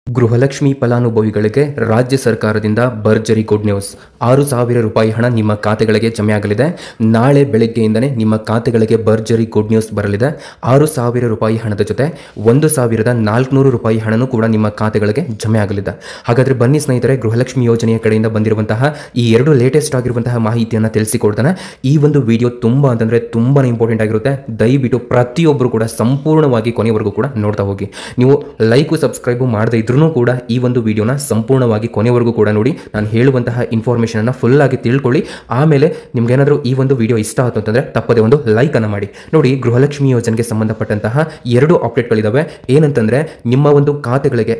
ಗೃಹಲಕ್ಷ್ಮಿ ಫಲಾನುಭವಿಗಳಿಗೆ ರಾಜ್ಯ ಸರ್ಕಾರದಿಂದ ಭರ್ಜರಿ ಗುಡ್ ನ್ಯೂಸ್. 6,000 ರೂಪಾಯಿ ಹಣ ನಿಮ್ಮ ಖಾತೆಗಳಿಗೆ ಜಮೆಯಾಗಲಿದೆ. ನಾಳೆ ಬೆಳಗ್ಗೆಯಿಂದನೇ ನಿಮ್ಮ ಖಾತೆಗಳಿಗೆ ಭರ್ಜರಿ ಗುಡ್ ನ್ಯೂಸ್ ಬರಲಿದೆ. 6,000 ರೂಪಾಯಿ ಹಣದ ಜೊತೆ 1,400 ರೂಪಾಯಿ ಹಣನೂ ಕೂಡ ನಿಮ್ಮ ಖಾತೆಗಳಿಗೆ ಜಮೆಯಾಗಲಿದೆ. ಹಾಗಾದರೆ ಬನ್ನಿ ಸ್ನೇಹಿತರೆ, ಗೃಹಲಕ್ಷ್ಮಿ ಯೋಜನೆಯ ಕಡೆಯಿಂದ ಬಂದಿರುವಂತಹ ಈ ಎರಡು ಲೇಟೆಸ್ಟ್ ಆಗಿರುವಂತಹ ಮಾಹಿತಿಯನ್ನು ತಿಳಿಸಿಕೊಡ್ತಾನೆ. ಈ ಒಂದು ವಿಡಿಯೋ ತುಂಬಾ ಇಂಪಾರ್ಟೆಂಟ್ ಆಗಿರುತ್ತೆ. ದಯವಿಟ್ಟು ಪ್ರತಿಯೊಬ್ಬರು ಕೂಡ ಸಂಪೂರ್ಣವಾಗಿ ಕೊನೆವರೆಗೂ ಕೂಡ ನೋಡ್ತಾ ಹೋಗಿ. ನೀವು ಲೈಕ್ ಸಬ್ಸ್ಕ್ರೈಬ್ ಮಾಡದೇ ಇದ್ರೂ ಕೂಡ ಈ ಒಂದು ವಿಡಿಯೋನ ಸಂಪೂರ್ಣವಾಗಿ ಕೊನೆವರೆಗೂ ಕೂಡ ನೋಡಿ. ನಾನು ಹೇಳುವಂತಹ ಇನ್ಫಾರ್ಮೇಷನ್ ಅನ್ನು ಫುಲ್ ಆಗಿ ತಿಳ್ಕೊಳ್ಳಿ. ಆಮೇಲೆ ನಿಮ್ಗೆ ಏನಾದರೂ ಈ ಒಂದು ವಿಡಿಯೋ ಇಷ್ಟ ಆಯ್ತು ಅಂತಂದ್ರೆ ತಪ್ಪದೆ ಒಂದು ಲೈಕ್ ಅನ್ನು ಮಾಡಿ. ನೋಡಿ, ಗೃಹಲಕ್ಷ್ಮಿ ಯೋಜನೆಗೆ ಸಂಬಂಧಪಟ್ಟಂತಹ 2 ಅಪ್ಡೇಟ್ಗಳಿದಾವೆ. ಏನಂತಂದ್ರೆ, ನಿಮ್ಮ ಒಂದು ಖಾತೆಗಳಿಗೆ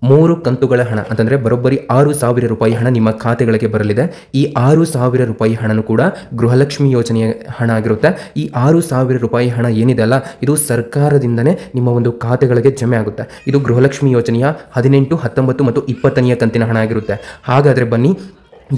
3 ಕಂತುಗಳ ಹಣ ಅಂತಂದರೆ ಬರೋಬ್ಬರಿ 6,000 ರೂಪಾಯಿ ಹಣ ನಿಮ್ಮ ಖಾತೆಗಳಿಗೆ ಬರಲಿದೆ. ಈ 6,000 ರೂಪಾಯಿ ಹಣನೂ ಕೂಡ ಗೃಹಲಕ್ಷ್ಮಿ ಯೋಜನೆಯ ಹಣ ಆಗಿರುತ್ತೆ. ಈ 6,000 ರೂಪಾಯಿ ಹಣ ಏನಿದೆ ಅಲ್ಲ, ಇದು ಸರ್ಕಾರದಿಂದನೇ ನಿಮ್ಮ ಒಂದು ಖಾತೆಗಳಿಗೆ ಜಮೆ ಆಗುತ್ತೆ. ಇದು ಗೃಹಲಕ್ಷ್ಮಿ ಯೋಜನೆಯ 18, 19 ಮತ್ತು 20ನೇ ಕಂತಿನ ಹಣ ಆಗಿರುತ್ತೆ. ಹಾಗಾದರೆ ಬನ್ನಿ,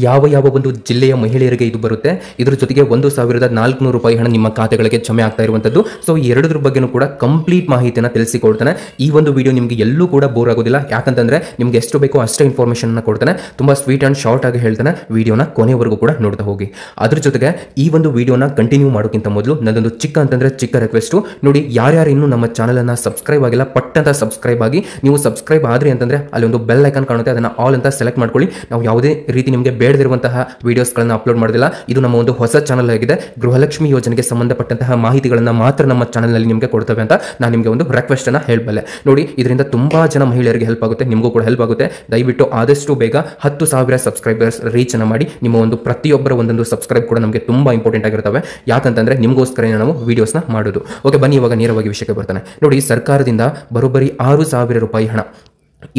ಯಾವ ಒಂದು ಜಿಲ್ಲೆಯ ಮಹಿಳೆಯರಿಗೆ ಇದು ಬರುತ್ತೆ, ಇದರ ಜೊತೆಗೆ 1,400 ರೂಪಾಯಿ ಹಣ ನಿಮ್ಮ ಖಾತೆಗಳಿಗೆ ಜಮೆ ಆಗ್ತಾ ಇರುವಂಥದ್ದು. ಸೊ ಈ ಎರಡರ ಬಗ್ಗೆನೂ ಕೂಡ ಕಂಪ್ಲೀಟ್ ಮಾಹಿತಿಯನ್ನು ತಿಳಿಸಿಕೊಡ್ತಾನೆ. ಈ ಒಂದು ವಿಡಿಯೋ ನಿಮಗೆ ಎಲ್ಲೂ ಕೂಡ ಬೋರ್ ಆಗೋದಿಲ್ಲ. ಯಾಕಂತಂದ್ರೆ ನಿಮ್ಗೆ ಎಷ್ಟು ಬೇಕೋ ಅಷ್ಟೇ ಇನ್ಫಾರ್ಮೇಷನ್ ಕೊಡ್ತಾನೆ. ತುಂಬಾ ಸ್ವೀಟ್ ಅಂಡ್ ಶಾರ್ಟ್ ಆಗಿ ಹೇಳ್ತಾನೆ. ವಿಡಿಯೋನ ಕೊನೆವರೆಗೂ ಕೂಡ ನೋಡ್ತಾ ಹೋಗಿ. ಅದ್ರ ಜೊತೆಗೆ ಈ ಒಂದು ವಿಡಿಯೋನ ಕಂಟಿನ್ಯೂ ಮಾಡೋಕ್ಕಿಂತ ಮೊದಲು ನನ್ನೊಂದು ಚಿಕ್ಕ ರಿಕ್ವೆಸ್ಟ್. ನೋಡಿ, ಯಾರ್ಯಾರು ಇನ್ನೂ ನಮ್ಮ ಚಾನಲ್ ಅನ್ನ ಸಬ್ಸ್ಕ್ರೈಬ್ ಆಗಿಲ್ಲ, ಪಟ್ಟಂತ ಸಬ್ಸ್ಕ್ರೈಬ್ ಆಗಿ. ನೀವು ಸಬ್ಸ್ಕ್ರೈಬ್ ಆದ್ರಿ ಅಂತಂದ್ರೆ ಅಲ್ಲಿ ಒಂದು ಬೆಲ್ ಐಕಾನ್ ಕಾಣುತ್ತೆ, ಅದನ್ನ ಆಲ್ ಅಂತ ಸೆಲೆಕ್ಟ್ ಮಾಡ್ಕೊಳ್ಳಿ. ನಾವು ಯಾವುದೇ ರೀತಿ ನಿಮಗೆ ಬೇಡದಿರುವಂತಹ ವಿಡಿಯೋಸ್ಗಳನ್ನ ಅಪ್ಲೋಡ್ ಮಾಡೋದಿಲ್ಲ. ಇದು ನಮ್ಮ ಒಂದು ಹೊಸ ಚಾನಲ್ ಆಗಿದೆ. ಗೃಹಲಕ್ಷ್ಮಿ ಯೋಜನೆಗೆ ಸಂಬಂಧಪಟ್ಟಂತಹ ಮಾಹಿತಿಗಳನ್ನ ಮಾತ್ರ ನಮ್ಮ ಚಾನಲ್ ನಲ್ಲಿ ನಿಮಗೆ ಕೊಡ್ತೇವೆ ಅಂತ ನಾನು ನಿಮಗೆ ಒಂದು ರಿಕ್ವೆಸ್ಟ್ ಅನ್ನ ಹೇಳಬಲ್ಲೆ. ನೋಡಿ, ಇದರಿಂದ ತುಂಬಾ ಜನ ಮಹಿಳೆಯರಿಗೆ ಹೆಲ್ಪ್ ಆಗುತ್ತೆ, ನಿಮಗೂ ಕೂಡ ಹೆಲ್ಪ್ ಆಗುತ್ತೆ. ದಯವಿಟ್ಟು ಆದಷ್ಟು ಬೇಗ 10,000 ಸಬ್ಸ್ಕ್ರೈಬರ್ಸ್ ರೀಚ್ ಅನ್ನ ಮಾಡಿ. ನಿಮ್ಮ ಒಂದು ಪ್ರತಿಯೊಬ್ಬರ ಒಂದೊಂದು ಸಬ್ಸ್ಕ್ರೈಬ್ ಕೂಡ ನಮಗೆ ತುಂಬಾ ಇಂಪಾರ್ಟೆಂಟ್ ಆಗಿರ್ತವೆ. ಯಾಕಂತಂದ್ರೆ ನಿಮಗೋಸ್ಕರ ನಾವು ವಿಡಿಯೋಸ್ನ ಮಾಡೋದು. ಓಕೆ, ಬನ್ನಿ ಇವಾಗ ನೇರವಾಗಿ ವಿಷಯಕ್ಕೆ ಬರ್ತಾನೆ. ನೋಡಿ, ಸರ್ಕಾರದಿಂದ ಬರೋಬ್ಬರಿ 6,000 ರೂಪಾಯಿ ಹಣ.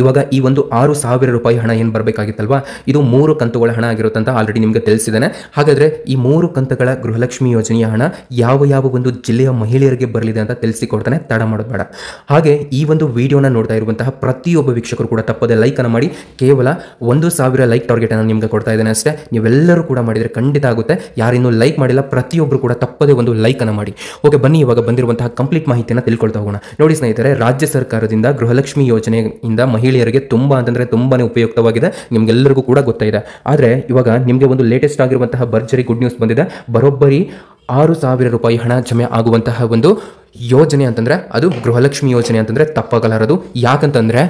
ಇವಾಗ ಈ ಒಂದು 6,000 ರೂಪಾಯಿ ಹಣ ಏನು ಬರಬೇಕಾಗಿತ್ತಲ್ವಾ, ಇದು 3 ಕಂತುಗಳ ಹಣ ಆಗಿರುತ್ತೆ ಅಂತ ಆಲ್ರೆಡಿ ನಿಮಗೆ ತಿಳಿಸಿದ್ದೇನೆ. ಹಾಗಾದ್ರೆ ಈ 3 ಕಂತುಗಳ ಗೃಹಲಕ್ಷ್ಮಿ ಯೋಜನೆಯ ಹಣ ಯಾವ ಒಂದು ಜಿಲ್ಲೆಯ ಮಹಿಳೆಯರಿಗೆ ಬರಲಿದೆ ಅಂತ ತಿಳಿಸಿಕೊಡ್ತಾನೆ. ತಡ ಮಾಡೋದು ಬೇಡ. ಹಾಗೆ ಈ ಒಂದು ವಿಡಿಯೋನ ನೋಡ್ತಾ ಇರುವಂತಹ ಪ್ರತಿಯೊಬ್ಬ ವೀಕ್ಷಕರು ಕೂಡ ತಪ್ಪದೆ ಲೈಕ್ ಅನ್ನು ಮಾಡಿ. ಕೇವಲ 1,000 ಲೈಕ್ ಟಾರ್ಗೆಟ್ ಅನ್ನು ನಿಮಗೆ ಕೊಡ್ತಾ ಇದ್ದೇನೆ ಅಷ್ಟೇ. ನೀವೆಲ್ಲರೂ ಕೂಡ ಮಾಡಿದರೆ ಖಂಡಿತ ಆಗುತ್ತೆ. ಯಾರಿನ್ನೂ ಲೈಕ್ ಮಾಡಿಲ್ಲ, ಪ್ರತಿಯೊಬ್ಬರು ಕೂಡ ತಪ್ಪದೆ ಒಂದು ಲೈಕ್ ಅನ್ನು ಮಾಡಿ. ಓಕೆ, ಬನ್ನಿ ಇವಾಗ ಬಂದಿರುವಂತಹ ಕಂಪ್ಲೀಟ್ ಮಾಹಿತಿಯನ್ನು ತಿಳ್ಕೊಳ್ತಾ ಹೋಗೋಣ. ನೋಡಿ ಸ್ನೇಹಿತರೆ, ರಾಜ್ಯ ಸರ್ಕಾರದಿಂದ ಗೃಹಲಕ್ಷ್ಮಿ ಯೋಜನೆಯಿಂದ ಮಹಿಳೆಯರಿಗೆ ತುಂಬಾನೇ ಉಪಯುಕ್ತವಾಗಿದೆ. ನಿಮ್ಗೆಲ್ಲರಿಗೂ ಕೂಡ ಗೊತ್ತಾಗಿದೆ. ಆದರೆ ಇವಾಗ ನಿಮಗೆ ಒಂದು ಲೇಟೆಸ್ಟ್ ಆಗಿರುವಂತಹ ಭರ್ಜರಿ ಗುಡ್ ನ್ಯೂಸ್ ಬಂದಿದೆ. ಬರೋಬ್ಬರಿ 6,000 ರೂಪಾಯಿ ಹಣ ಜಮೆ ಆಗುವಂತಹ ಒಂದು ಯೋಜನೆ ಅಂತಂದ್ರೆ ಅದು ಗೃಹಲಕ್ಷ್ಮಿ ಯೋಜನೆ ಅಂತಂದ್ರೆ ತಪ್ಪಾಗಲಾರದು. ಯಾಕಂತಂದ್ರೆ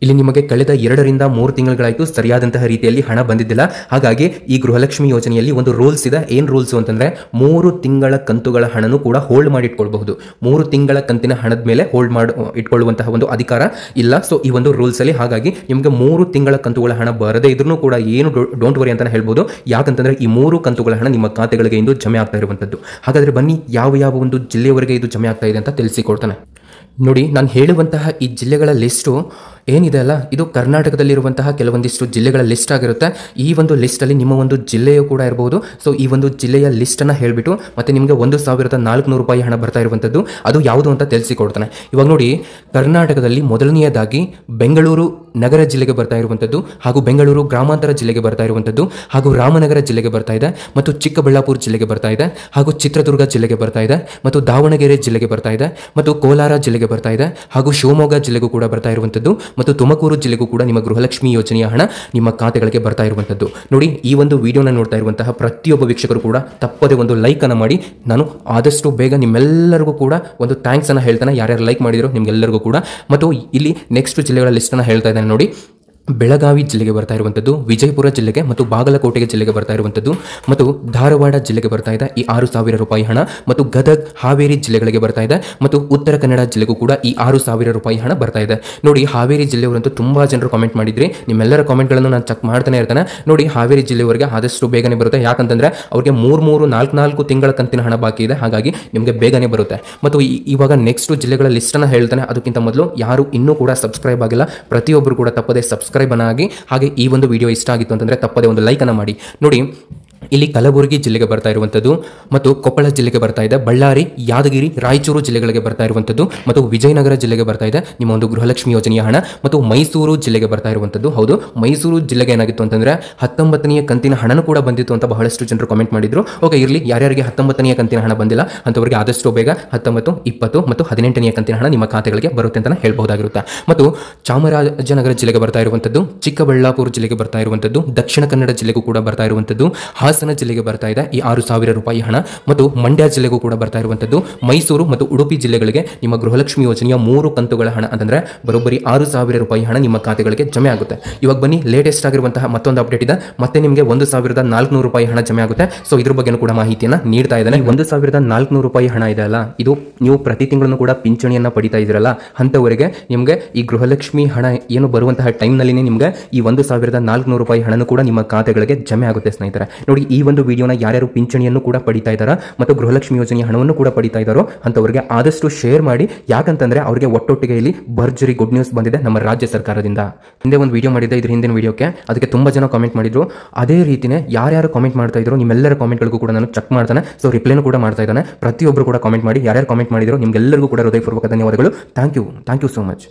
ಇಲ್ಲಿ ನಿಮಗೆ ಕಳೆದ 2 ರಿಂದ 3 ತಿಂಗಳುಗಳಾಯಿತು ಸರಿಯಾದಂತಹ ರೀತಿಯಲ್ಲಿ ಹಣ ಬಂದಿದ್ದಿಲ್ಲ. ಹಾಗಾಗಿ ಈ ಗೃಹಲಕ್ಷ್ಮಿ ಯೋಜನೆಯಲ್ಲಿ ಒಂದು ರೂಲ್ಸ್ ಇದೆ. ಏನು ರೂಲ್ಸ್ ಅಂತಂದ್ರೆ, 3 ತಿಂಗಳ ಕಂತುಗಳ ಹಣನೂ ಕೂಡ ಹೋಲ್ಡ್ ಮಾಡಿ ಇಟ್ಕೊಳ್ಬಹುದು. 3 ತಿಂಗಳ ಕಂತಿನ ಹಣದ ಮೇಲೆ ಹೋಲ್ಡ್ ಮಾಡಿ ಇಟ್ಕೊಳ್ಳುವಂತಹ ಒಂದು ಅಧಿಕಾರ ಇಲ್ಲ. ಸೊ ಈ ಒಂದು ರೂಲ್ಸ್ ಅಲ್ಲಿ ಹಾಗಾಗಿ ನಿಮಗೆ 3 ತಿಂಗಳ ಕಂತುಗಳ ಹಣ ಬರದೇ ಇದ್ರೂ ಕೂಡ ಏನು ಡೋಂಟ್ ವರಿ ಅಂತಾನೆ ಹೇಳ್ಬೋದು. ಯಾಕಂತಂದ್ರೆ ಈ 3 ಕಂತುಗಳ ಹಣ ನಿಮ್ಮ ಖಾತೆಗಳಿಗೆ ಇಂದು ಜಮೆ ಆಗ್ತಾ ಇರುವಂತದ್ದು. ಹಾಗಾದ್ರೆ ಬನ್ನಿ, ಯಾವ ಒಂದು ಜಿಲ್ಲೆಯವರೆಗೆ ಇದು ಜಮೆ ಆಗ್ತಾ ಇದೆ ಅಂತ ತಿಳಿಸಿಕೊಡ್ತಾನೆ. ನೋಡಿ, ನಾನು ಹೇಳುವಂತಹ ಈ ಜಿಲ್ಲೆಗಳ ಲಿಸ್ಟು ಏನಿದೆ ಅಲ್ಲ, ಇದು ಕರ್ನಾಟಕದಲ್ಲಿರುವಂತಹ ಕೆಲವೊಂದಿಷ್ಟು ಜಿಲ್ಲೆಗಳ ಲಿಸ್ಟ್ ಆಗಿರುತ್ತೆ. ಈ ಒಂದು ಲಿಸ್ಟಲ್ಲಿ ನಿಮ್ಮ ಒಂದು ಜಿಲ್ಲೆಯೂ ಕೂಡ ಇರಬಹುದು. ಸೊ ಈ ಒಂದು ಜಿಲ್ಲೆಯ ಲಿಸ್ಟನ್ನು ಹೇಳಿಬಿಟ್ಟು ಮತ್ತೆ ನಿಮಗೆ 1,400 ರೂಪಾಯಿ ಹಣ ಬರ್ತಾ ಇರುವಂಥದ್ದು ಅದು ಯಾವುದು ಅಂತ ತಿಳಿಸಿಕೊಡ್ತಾನೆ. ಇವಾಗ ನೋಡಿ, ಕರ್ನಾಟಕದಲ್ಲಿ ಮೊದಲನೆಯದಾಗಿ ಬೆಂಗಳೂರು ನಗರ ಜಿಲ್ಲೆಗೆ ಬರ್ತಾ ಇರುವಂಥದ್ದು, ಹಾಗೂ ಬೆಂಗಳೂರು ಗ್ರಾಮಾಂತರ ಜಿಲ್ಲೆಗೆ ಬರ್ತಾ ಇರುವಂಥದ್ದು, ಹಾಗೂ ರಾಮನಗರ ಜಿಲ್ಲೆಗೆ ಬರ್ತಾ ಇದೆ, ಮತ್ತು ಚಿಕ್ಕಬಳ್ಳಾಪುರ ಜಿಲ್ಲೆಗೆ ಬರ್ತಾ ಇದೆ, ಹಾಗೂ ಚಿತ್ರದುರ್ಗ ಜಿಲ್ಲೆಗೆ ಬರ್ತಾ ಇದೆ, ಮತ್ತು ದಾವಣಗೆರೆ ಜಿಲ್ಲೆಗೆ ಬರ್ತಾ ಇದೆ, ಮತ್ತು ಕೋಲಾರ ಜಿಲ್ಲೆಗೆ ಬರ್ತಾ ಇದೆ, ಹಾಗೂ ಶಿವಮೊಗ್ಗ ಜಿಲ್ಲೆಗೂ ಕೂಡ ಬರ್ತಾ ಇರುವಂಥದ್ದು, ಮತ್ತು ತುಮಕೂರು ಜಿಲ್ಲೆಗೂ ಕೂಡ ನಿಮ್ಮ ಗೃಹಲಕ್ಷ್ಮಿ ಯೋಜನೆಯ ಹಣ ನಿಮ್ಮ ಖಾತೆಗಳಿಗೆ ಬರ್ತಾ ಇರುವಂಥದ್ದು. ನೋಡಿ, ಈ ಒಂದು ವಿಡಿಯೋನ ನೋಡ್ತಾ ಇರುವಂತಹ ಪ್ರತಿಯೊಬ್ಬ ವೀಕ್ಷಕರು ಕೂಡ ತಪ್ಪದೆ ಒಂದು ಲೈಕ್ ಅನ್ನು ಮಾಡಿ. ನಾನು ಆದಷ್ಟು ಬೇಗ ನಿಮ್ಮೆಲ್ಲರಿಗೂ ಕೂಡ ಒಂದು ಥ್ಯಾಂಕ್ಸ್ ಅನ್ನು ಹೇಳ್ತಾನೆ, ಯಾರ್ಯಾರು ಲೈಕ್ ಮಾಡಿದ್ರು ನಿಮ್ಗೆಲ್ಲರಿಗೂ ಕೂಡ. ಮತ್ತು ಇಲ್ಲಿ ನೆಕ್ಸ್ಟ್ ಜಿಲ್ಲೆಗಳ ಲಿಸ್ಟ್ ಅನ್ನು ಹೇಳ್ತಾ ಇದ್ದೇನೆ. ನೋಡಿ, ಬೆಳಗಾವಿ ಜಿಲ್ಲೆಗೆ ಬರ್ತಾ ಇರುವಂಥದ್ದು, ವಿಜಯಪುರ ಜಿಲ್ಲೆಗೆ ಮತ್ತು ಬಾಗಲಕೋಟೆಗೆ ಜಿಲ್ಲೆಗೆ ಬರ್ತಾ ಇರುವಂಥದ್ದು, ಮತ್ತು ಧಾರವಾಡ ಜಿಲ್ಲೆಗೆ ಬರ್ತಾ ಇದೆ ಈ 6,000 ರೂಪಾಯಿ ಹಣ, ಮತ್ತು ಗದಗ್ ಹಾವೇರಿ ಜಿಲ್ಲೆಗಳಿಗೆ ಬರ್ತಾ ಇದೆ, ಮತ್ತು ಉತ್ತರ ಕನ್ನಡ ಜಿಲ್ಲೆಗೂ ಕೂಡ ಈ 6,000 ರೂಪಾಯಿ ಹಣ ಬರ್ತಾ ಇದೆ. ನೋಡಿ, ಹಾವೇರಿ ಜಿಲ್ಲೆಯವರಂತೂ ತುಂಬಾ ಜನರು ಕಾಮೆಂಟ್ ಮಾಡಿದ್ರಿ. ನಿಮ್ಮೆಲ್ಲರ ಕಾಮೆಂಟ್ಗಳನ್ನು ನಾನು ಚೆಕ್ ಮಾಡ್ತಾನೆ ಇರ್ತಾನೆ. ನೋಡಿ, ಹಾವೇರಿ ಜಿಲ್ಲೆಯವರಿಗೆ ಆದಷ್ಟು ಬೇಗನೆ ಬರುತ್ತೆ. ಯಾಕಂತಂದ್ರೆ ಅವ್ರಿಗೆ 3 ತಿಂಗಳ ಕಂತಿನ ಹಣ ಬಾಕಿ ಇದೆ. ಹಾಗಾಗಿ ನಿಮಗೆ ಬೇಗನೆ ಬರುತ್ತೆ. ಮತ್ತು ಇವಾಗ ನೆಕ್ಸ್ಟ್ ಜಿಲ್ಲೆಗಳ ಲಿಸ್ಟ್ ಅನ್ನು ಹೇಳ್ತಾನೆ. ಅದಕ್ಕಿಂತ ಮೊದಲು ಯಾರು ಇನ್ನೂ ಕೂಡ ಸಬ್ಸ್ಕ್ರೈಬ್ ಆಗಿಲ್ಲ, ಪ್ರತಿಯೊಬ್ಬರು ಕೂಡ ತಪ್ಪದೆ ಸಬ್ಸ್ಕ್ರೈಬ್ ಆಗಿ. ಹಾಗೆ ಈ ಒಂದು ವಿಡಿಯೋ ಇಷ್ಟ ಆಗಿತ್ತು ಅಂತಂದ್ರೆ ತಪ್ಪದೆ ಒಂದು ಲೈಕ್ ಅನ್ನು ಮಾಡಿ. ನೋಡಿ, ಇಲ್ಲಿ ಕಲಬುರಗಿ ಜಿಲ್ಲೆಗೆ ಬರ್ತಾ ಇರುವಂಥದ್ದು ಮತ್ತು ಕೊಪ್ಪಳ ಜಿಲ್ಲೆಗೆ ಬರ್ತಾ ಇದೆ, ಬಳ್ಳಾರಿ, ಯಾದಗಿರಿ, ರಾಯಚೂರು ಜಿಲ್ಲೆಗಳಿಗೆ ಬರ್ತಾ ಇರುವಂಥದ್ದು ಮತ್ತು ವಿಜಯನಗರ ಜಿಲ್ಲೆಗೆ ಬರ್ತಾ ಇದೆ ನಿಮ್ಮ ಒಂದು ಗೃಹಲಕ್ಷ್ಮಿ ಯೋಜನೆಯ ಹಣ, ಮತ್ತು ಮೈಸೂರು ಜಿಲ್ಲೆಗೆ ಬರ್ತಾ ಇರುವಂಥದ್ದು. ಹೌದು, ಮೈಸೂರು ಜಿಲ್ಲೆಗೆ ಏನಾಗಿತ್ತು ಅಂತಂದ್ರೆ 19ನೇ ಕಂತಿನ ಹಣನೂ ಕೂಡ ಬಂದಿತ್ತು ಅಂತ ಬಹಳಷ್ಟು ಜನರು ಕಾಮೆಂಟ್ ಮಾಡಿದ್ರು. ಓಕೆ, ಇರಲಿ, ಯಾರ್ಯಾರಿಗೆ 19ನೇ ಕಂತಿನ ಹಣ ಬಂದಿಲ್ಲ ಅಂತವರಿಗೆ ಆದಷ್ಟು ಬೇಗ 19, 20 ಮತ್ತು 18ನೇ ಕಂತಿನ ಹಣ ನಿಮ್ಮ ಖಾತೆಗಳಿಗೆ ಬರುತ್ತೆ ಅಂತ ಹೇಳ್ಬಹುದಾಗಿರುತ್ತೆ. ಮತ್ತು ಚಾಮರಾಜನಗರ ಜಿಲ್ಲೆಗೆ ಬರ್ತಾ ಇರುವಂಥದ್ದು, ಚಿಕ್ಕಬಳ್ಳಾಪುರ ಜಿಲ್ಲೆಗೆ ಬರ್ತಾ ಇರುವಂಥದ್ದು, ದಕ್ಷಿಣ ಕನ್ನಡ ಜಿಲ್ಲೆಗೂ ಕೂಡ ಬರ್ತಾ ಇರುವಂಥದ್ದು, ಹಾಸನ ಜಿಲ್ಲೆಗೆ ಬರ್ತಾ ಇದೆ ಈ 6,000 ರೂಪಾಯಿ ಹಣ, ಮತ್ತು ಮಂಡ್ಯ ಜಿಲ್ಲೆಗೂ ಕೂಡ ಬರ್ತಾ ಇರುವಂಥದ್ದು, ಮೈಸೂರು ಮತ್ತು ಉಡುಪಿ ಜಿಲ್ಲೆಗಳಿಗೆ ನಿಮ್ಮ ಗೃಹಲಕ್ಷ್ಮಿ ಯೋಜನೆಯ 3 ಕಂತುಗಳ ಹಣ ಅಂತಂದ್ರೆ ಬರೋಬ್ಬರಿ 6,000 ರೂಪಾಯಿ ಹಣ ನಿಮ್ಮ ಖಾತೆಗಳಿಗೆ ಜಮೆ ಆಗುತ್ತೆ. ಇವಾಗ ಬನ್ನಿ, ಲೇಟೆಸ್ಟ್ ಆಗಿರುವಂತಹ ಮತ್ತೊಂದು ಅಪ್ಡೇಟ್ ಇದೆ. ಮತ್ತೆ ನಿಮಗೆ 1,400 ರೂಪಾಯಿ ಹಣ ಜಮೆ ಆಗುತ್ತೆ. ಸೊ ಇದ್ರ ಬಗ್ಗೆ ಕೂಡ ಮಾಹಿತಿಯನ್ನು ನೀಡ್ತಾ ಇದ್ದಾನೆ. 1,400 ರೂಪಾಯಿ ಹಣ ಇದೆ ಅಲ್ಲ, ಇದು ನೀವು ಪ್ರತಿ ತಿಂಗಳನ್ನು ಕೂಡ ಪಿಂಚಣಿಯನ್ನ ಪಡಿತಾ ಇದ್ದೀರಲ್ಲ ಅಂತವರಿಗೆ ನಿಮಗೆ ಈ ಗೃಹಲಕ್ಷ್ಮಿ ಹಣ ಏನು ಬರುವಂತಹ ಟೈಮ್ನಲ್ಲಿ ನಿಮಗೆ ಈ 1,400 ರೂಪಾಯಿ ಹಣನೂ ಕೂಡ ನಿಮ್ಮ ಖಾತೆಗಳಿಗೆ ಜಮೆ ಆಗುತ್ತೆ ಸ್ನೇಹಿತರೆ. ನೋಡಿ, ಈ ಒಂದು ವಿಡಿಯೋನ ಯಾರ್ಯಾರು ಪಿಂಚಣಿಯನ್ನು ಕೂಡ ಪಡಿತಾ ಇದ್ದಾರಾ ಮತ್ತು ಗೃಹಲಕ್ಷ್ಮಿ ಯೋಜನೆಯ ಹಣವನ್ನು ಕೂಡ ಪಡಿತಾ ಇದ್ದಾರೋ ಅಂತವರಿಗೆ ಆದಷ್ಟು ಶೇರ್ ಮಾಡಿ. ಯಾಕಂತಂದ್ರೆ ಅವರಿಗೆ ಒಟ್ಟೊಟ್ಟಿಗೆ ಇಲ್ಲಿ ಭರ್ಜರಿ ಗುಡ್ ನ್ಯೂಸ್ ಬಂದಿದೆ ನಮ್ಮ ರಾಜ್ಯ ಸರ್ಕಾರದಿಂದ. ಹಿಂದೆ ಒಂದು ವಿಡಿಯೋ ಮಾಡಿದ್ದೆ, ಇದ್ರ ಹಿಂದಿನ ವಿಡಿಯೋಕ್ಕೆ ಅದಕ್ಕೆ ತುಂಬಾ ಜನ ಕಾಮೆಂಟ್ ಮಾಡಿದ್ರು. ಅದೇ ರೀತಿನೇ ಯಾರ್ಯಾರು ಕಾಮೆಂಟ್ ಮಾಡ್ತಾ ಇದ್ರು ನಿಮ್ಮೆಲ್ಲರ ಕಾಮೆಂಟ್ಗಳಿಗೂ ಕೂಡ ನಾನು ಚೆಕ್ ಮಾಡ್ತಾನೆ. ಸೊ ರಿಪ್ಲೈನು ಕೂಡ ಮಾಡ್ತಾ ಇದ್ದಾನೆ. ಪ್ರತಿಯೊಬ್ಬರು ಕೂಡ ಕಾಮೆಂಟ್ ಮಾಡಿ, ಯಾರ್ಯಾರು ಕಾಮೆಂಟ್ ಮಾಡಿದ್ರು ನಿಮ್ಗೆಲ್ಲರಿಗೂ ಕೂಡ ಹೃದಯಪೂರ್ವಕ ಧನ್ಯವಾದಗಳು. Thank you so much.